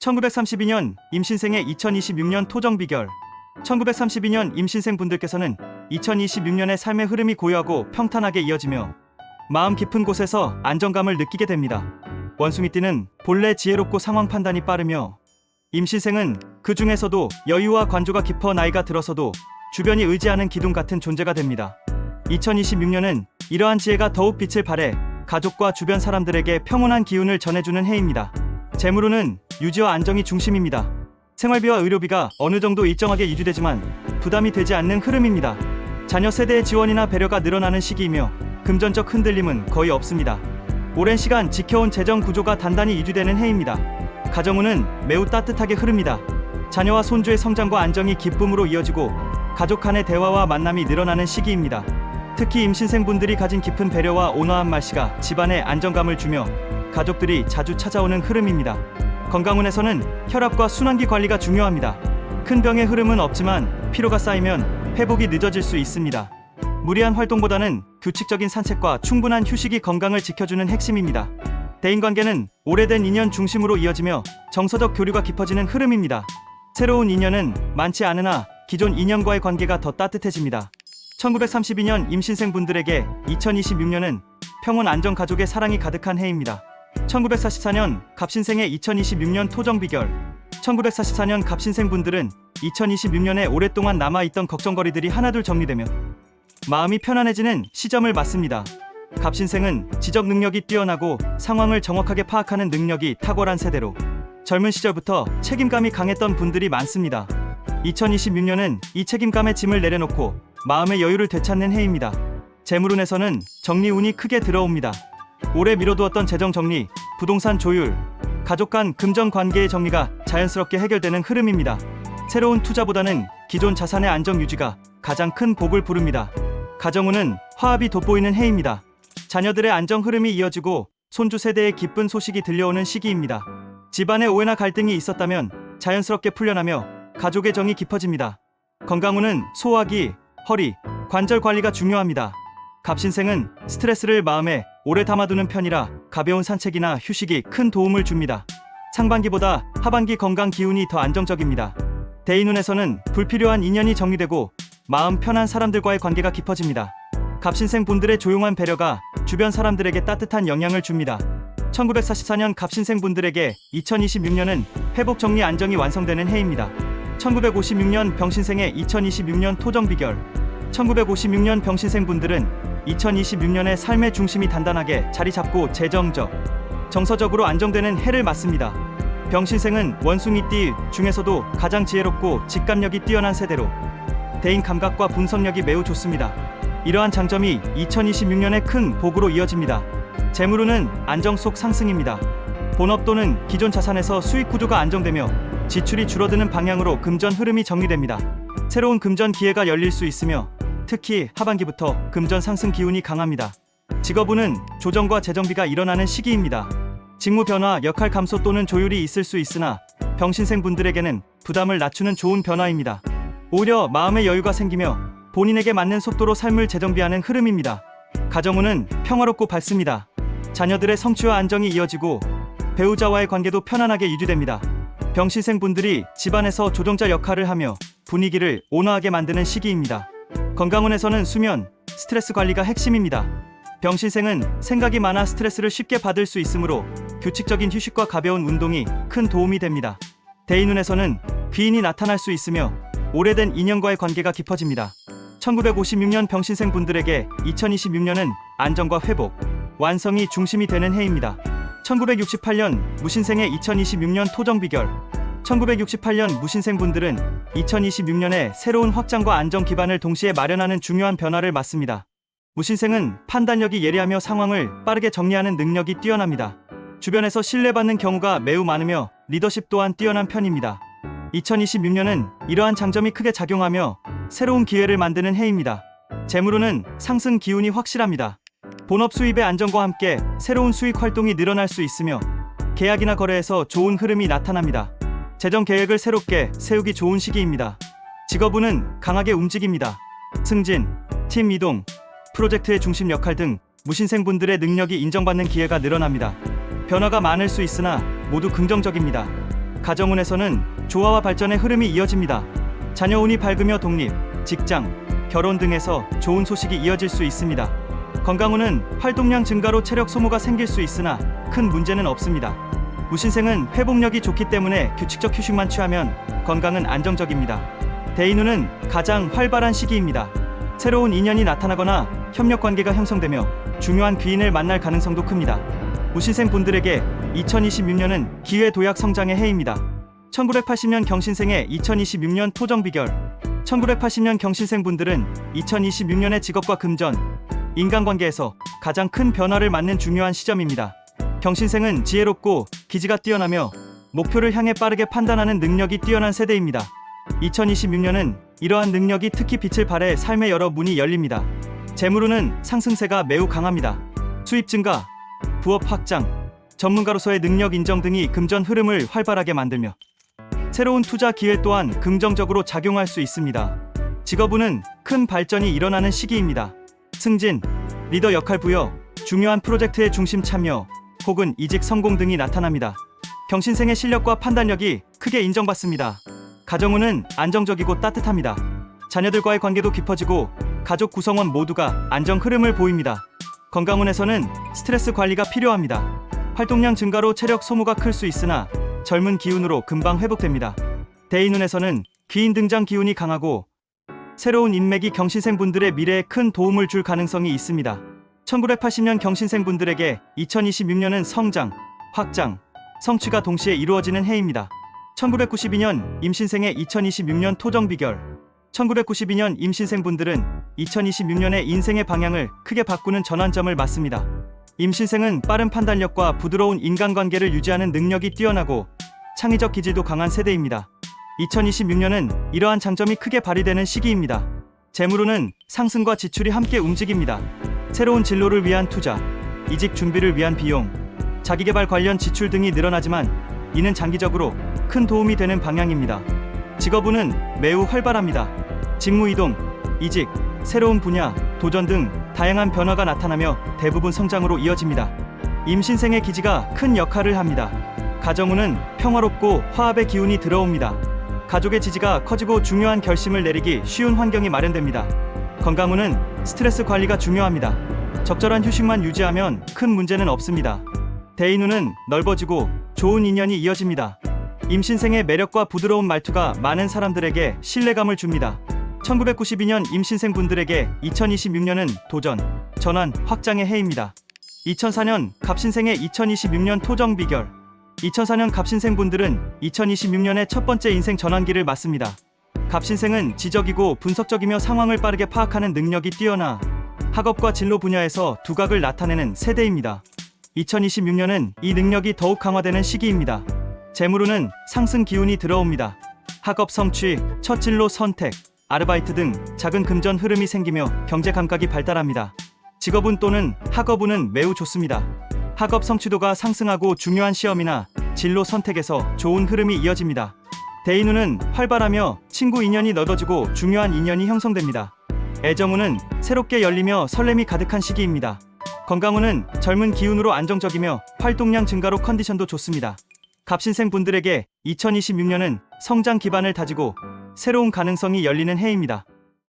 1932년 임신생의 2026년 토정 비결. 1932년 임신생 분들께서는 2026년의 삶의 흐름이 고요하고 평탄하게 이어지며 마음 깊은 곳에서 안정감을 느끼게 됩니다. 원숭이띠는 본래 지혜롭고 상황 판단이 빠르며 임신생은 그 중에서도 여유와 관조가 깊어 나이가 들어서도 주변이 의지하는 기둥 같은 존재가 됩니다. 2026년은 이러한 지혜가 더욱 빛을 발해 가족과 주변 사람들에게 평온한 기운을 전해주는 해입니다. 재물운은 유지와 안정이 중심입니다. 생활비와 의료비가 어느 정도 일정하게 유지되지만 부담이 되지 않는 흐름입니다. 자녀 세대의 지원이나 배려가 늘어나는 시기이며 금전적 흔들림은 거의 없습니다. 오랜 시간 지켜온 재정 구조가 단단히 유지되는 해입니다. 가정운은 매우 따뜻하게 흐릅니다. 자녀와 손주의 성장과 안정이 기쁨으로 이어지고 가족 간의 대화와 만남이 늘어나는 시기입니다. 특히 임신생분들이 가진 깊은 배려와 온화한 말씨가 집안에 안정감을 주며 가족들이 자주 찾아오는 흐름입니다. 건강운에서는 혈압과 순환기 관리가 중요합니다. 큰 병의 흐름은 없지만 피로가 쌓이면 회복이 늦어질 수 있습니다. 무리한 활동보다는 규칙적인 산책과 충분한 휴식이 건강을 지켜주는 핵심입니다. 대인관계는 오래된 인연 중심으로 이어지며 정서적 교류가 깊어지는 흐름입니다. 새로운 인연은 많지 않으나 기존 인연과의 관계가 더 따뜻해집니다. 1932년 임신생분들에게 2026년은 평온 안정 가족의 사랑이 가득한 해입니다. 1944년 갑신생의 2026년 토정 비결. 1944년 갑신생분들은 2026년에 오랫동안 남아있던 걱정거리들이 하나둘 정리되며 마음이 편안해지는 시점을 맞습니다. 갑신생은 지적 능력이 뛰어나고 상황을 정확하게 파악하는 능력이 탁월한 세대로 젊은 시절부터 책임감이 강했던 분들이 많습니다. 2026년은 이 책임감의 짐을 내려놓고 마음의 여유를 되찾는 해입니다. 재물운에서는 정리운이 크게 들어옵니다. 오래 미뤄두었던 재정 정리, 부동산 조율, 가족 간 금전 관계의 정리가 자연스럽게 해결되는 흐름입니다. 새로운 투자보다는 기존 자산의 안정 유지가 가장 큰 복을 부릅니다. 가정운은 화합이 돋보이는 해입니다. 자녀들의 안정 흐름이 이어지고 손주 세대의 기쁜 소식이 들려오는 시기입니다. 집안에 오해나 갈등이 있었다면 자연스럽게 풀려나며 가족의 정이 깊어집니다. 건강운은 소화기, 허리, 관절 관리가 중요합니다. 갑신생은 스트레스를 마음에 오래 담아두는 편이라 가벼운 산책이나 휴식이 큰 도움을 줍니다. 상반기보다 하반기 건강 기운이 더 안정적입니다. 대인운에서는 불필요한 인연이 정리되고 마음 편한 사람들과의 관계가 깊어집니다. 갑신생 분들의 조용한 배려가 주변 사람들에게 따뜻한 영향을 줍니다. 1944년 갑신생 분들에게 2026년은 회복 정리 안정이 완성되는 해입니다. 1956년 병신생의 2026년 토정 비결. 1956년 병신생 분들은 2026년의 삶의 중심이 단단하게 자리 잡고 재정적, 정서적으로 안정되는 해를 맞습니다. 병신생은 원숭이띠 중에서도 가장 지혜롭고 직감력이 뛰어난 세대로 대인 감각과 분석력이 매우 좋습니다. 이러한 장점이 2026년의 큰 복으로 이어집니다. 재물운은 안정 속 상승입니다. 본업 또는 기존 자산에서 수익 구조가 안정되며 지출이 줄어드는 방향으로 금전 흐름이 정리됩니다. 새로운 금전 기회가 열릴 수 있으며 특히 하반기부터 금전 상승 기운이 강합니다. 직업운은 조정과 재정비가 일어나는 시기입니다. 직무 변화, 역할 감소 또는 조율이 있을 수 있으나 병신생 분들에게는 부담을 낮추는 좋은 변화입니다. 오히려 마음의 여유가 생기며 본인에게 맞는 속도로 삶을 재정비하는 흐름입니다. 가정운은 평화롭고 밝습니다. 자녀들의 성취와 안정이 이어지고 배우자와의 관계도 편안하게 유지됩니다. 병신생 분들이 집안에서 조종자 역할을 하며 분위기를 온화하게 만드는 시기입니다. 건강운에서는 수면, 스트레스 관리가 핵심입니다. 병신생은 생각이 많아 스트레스를 쉽게 받을 수 있으므로 규칙적인 휴식과 가벼운 운동이 큰 도움이 됩니다. 대인운에서는 귀인이 나타날 수 있으며 오래된 인연과의 관계가 깊어집니다. 1956년 병신생 분들에게 2026년은 안정과 회복, 완성이 중심이 되는 해입니다. 1968년 무신생의 2026년 토정 비결. 1968년 무신생 분들은 2026년에 새로운 확장과 안정 기반을 동시에 마련하는 중요한 변화를 맞습니다. 무신생은 판단력이 예리하며 상황을 빠르게 정리하는 능력이 뛰어납니다. 주변에서 신뢰받는 경우가 매우 많으며 리더십 또한 뛰어난 편입니다. 2026년은 이러한 장점이 크게 작용하며 새로운 기회를 만드는 해입니다. 재물운은 상승 기운이 확실합니다. 본업 수입의 안정과 함께 새로운 수익 활동이 늘어날 수 있으며 계약이나 거래에서 좋은 흐름이 나타납니다. 재정 계획을 새롭게 세우기 좋은 시기입니다. 직업운은 강하게 움직입니다. 승진, 팀 이동, 프로젝트의 중심 역할 등 무신생 분들의 능력이 인정받는 기회가 늘어납니다. 변화가 많을 수 있으나 모두 긍정적입니다. 가정운에서는 조화와 발전의 흐름이 이어집니다. 자녀운이 밝으며 독립, 직장, 결혼 등에서 좋은 소식이 이어질 수 있습니다. 건강운은 활동량 증가로 체력 소모가 생길 수 있으나 큰 문제는 없습니다. 무신생은 회복력이 좋기 때문에 규칙적 휴식만 취하면 건강은 안정적입니다. 대인운은 가장 활발한 시기입니다. 새로운 인연이 나타나거나 협력 관계가 형성되며 중요한 귀인을 만날 가능성도 큽니다. 무신생 분들에게 2026년은 기회 도약 성장의 해입니다. 1980년 경신생의 2026년 토정 비결. 1980년 경신생 분들은 2026년의 직업과 금전, 인간관계에서 가장 큰 변화를 맞는 중요한 시점입니다. 경신생은 지혜롭고 기지가 뛰어나며 목표를 향해 빠르게 판단하는 능력이 뛰어난 세대입니다. 2026년은 이러한 능력이 특히 빛을 발해 삶의 여러 문이 열립니다. 재물운은 상승세가 매우 강합니다. 수입 증가, 부업 확장, 전문가로서의 능력 인정 등이 금전 흐름을 활발하게 만들며 새로운 투자 기회 또한 긍정적으로 작용할 수 있습니다. 직업운은 큰 발전이 일어나는 시기입니다. 승진, 리더 역할 부여, 중요한 프로젝트의 중심 참여, 혹은 이직 성공 등이 나타납니다. 경신생의 실력과 판단력이 크게 인정받습니다. 가정운은 안정적이고 따뜻합니다. 자녀들과의 관계도 깊어지고 가족 구성원 모두가 안정 흐름을 보입니다. 건강운에서는 스트레스 관리가 필요합니다. 활동량 증가로 체력 소모가 클 수 있으나 젊은 기운으로 금방 회복됩니다. 대인운에서는 귀인 등장 기운이 강하고 새로운 인맥이 경신생 분들의 미래에 큰 도움을 줄 가능성이 있습니다. 1980년 경신생 분들에게 2026년은 성장, 확장, 성취가 동시에 이루어지는 해입니다. 1992년 임신생의 2026년 토정 비결. 1992년 임신생 분들은 2026년의 인생의 방향을 크게 바꾸는 전환점을 맞습니다. 임신생은 빠른 판단력과 부드러운 인간관계를 유지하는 능력이 뛰어나고 창의적 기질도 강한 세대입니다. 2026년은 이러한 장점이 크게 발휘되는 시기입니다. 재물운은 상승과 지출이 함께 움직입니다. 새로운 진로를 위한 투자, 이직 준비를 위한 비용, 자기개발 관련 지출 등이 늘어나지만 이는 장기적으로 큰 도움이 되는 방향입니다. 직업운은 매우 활발합니다. 직무 이동, 이직, 새로운 분야, 도전 등 다양한 변화가 나타나며 대부분 성장으로 이어집니다. 임신생의 기지가 큰 역할을 합니다. 가정운은 평화롭고 화합의 기운이 들어옵니다. 가족의 지지가 커지고 중요한 결심을 내리기 쉬운 환경이 마련됩니다. 건강운은 스트레스 관리가 중요합니다. 적절한 휴식만 유지하면 큰 문제는 없습니다. 대인운은 넓어지고 좋은 인연이 이어집니다. 임신생의 매력과 부드러운 말투가 많은 사람들에게 신뢰감을 줍니다. 1992년 임신생 분들에게 2026년은 도전, 전환, 확장의 해입니다. 2004년 갑신생의 2026년 토정 비결. 2004년 갑신생 분들은 2026년의 첫 번째 인생 전환기를 맞습니다. 갑신생은 지적이고 분석적이며 상황을 빠르게 파악하는 능력이 뛰어나 학업과 진로 분야에서 두각을 나타내는 세대입니다. 2026년은 이 능력이 더욱 강화되는 시기입니다. 재물운은 상승 기운이 들어옵니다. 학업 성취, 첫 진로 선택, 아르바이트 등 작은 금전 흐름이 생기며 경제 감각이 발달합니다. 직업운 또는 학업운은 매우 좋습니다. 학업 성취도가 상승하고 중요한 시험이나 진로 선택에서 좋은 흐름이 이어집니다. 대인운은 활발하며 친구 인연이 넓어지고 중요한 인연이 형성됩니다. 애정운은 새롭게 열리며 설렘이 가득한 시기입니다. 건강운은 젊은 기운으로 안정적이며 활동량 증가로 컨디션도 좋습니다. 갑신생 분들에게 2026년은 성장 기반을 다지고 새로운 가능성이 열리는 해입니다.